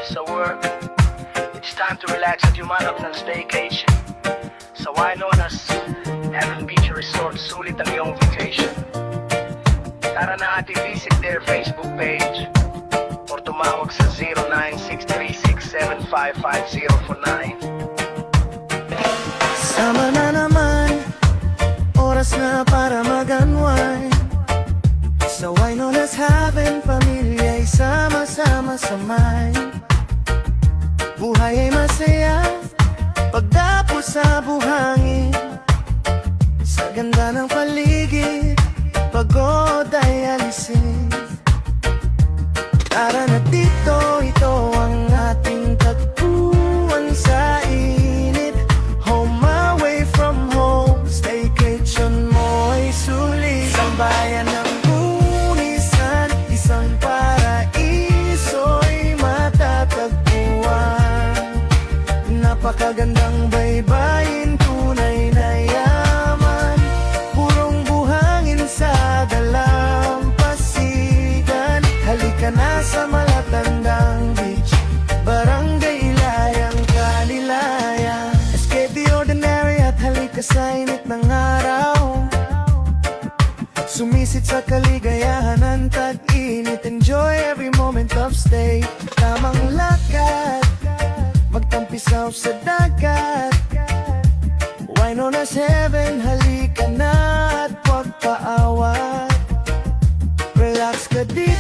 sa work. It's time to relax at humanap ng staycation. Sa Winonas Heaven Beach Resort, sulit ang iyong vacation. Tara na at i-visit their Facebook page or tumawag sa 0963675509. Sama na naman, oras na para mag-unwind. Sa Winonas Heaven, pamilya'y sama-sama sa mind. Buhay ay masaya, pagdapo sa buhangin. Sa ganda ng paligid, pagod ay alisin. Tara na dito, ito ang ating tagpuan sa init. Home away from home, staycation mo ay sulit. Sa bayan ng Bunisan, isang paraiso'y matatagpuan. Napakagandang baybayin, tunay na yaman. Purong buhangin sa dalampasigan. Halika na sa Malatandang Beach, Barangay Ilayang, Kalilayan. Escape the ordinary at halika sa init ng araw. Sumisit sa kaligayahan ng tag-init. Enjoy every moment of stay. Tamang lakad, magtampisaw sa dagat. Winonas Heaven, halika na at huwag paawat. Relax ka dito,